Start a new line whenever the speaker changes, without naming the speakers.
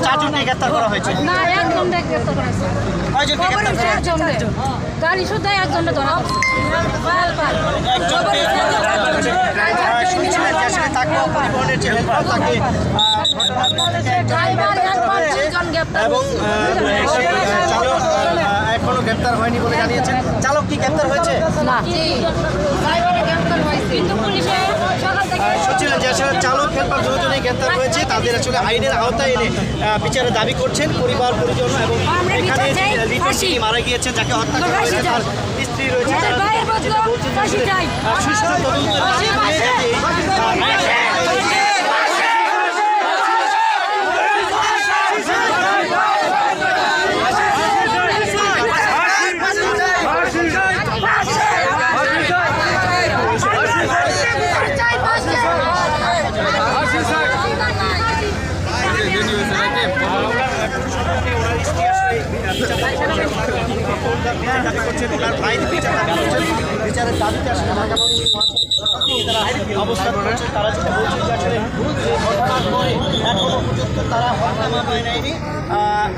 চারজনেরই গ্রেফতার করা হয়েছে।
না, একজন গ্রেফতার করা হয়েছে। গাড়ি শুদ্ধ একজনে ধরা
এবং এখনো গ্রেপ্তার হয়নি বলে জানিয়েছেন। চালক কি গ্রেপ্তার হয়েছে?
না,
সচিন যে আসলে চালক হেল্পার দুজনেই গ্রেপ্তার হয়েছে, তাদের আসলে আইনের আওতায় এনে বিচারের দাবি করছেন পরিবার পরিজন। এবং এখানে লিটন যিনি মারা গিয়েছেন, যাকে হত্যা করা হয়েছে, তার স্ত্রী রয়েছে, সুষ্ঠু তদন্তের বিচারের দাবিতে আসলে অবস্থান করছে। তারা যেটা বলছে যে আসলে ঘটনার পরে এখনো পর্যন্ত তারা হত্যা মামলায় নেয়নি।
আমার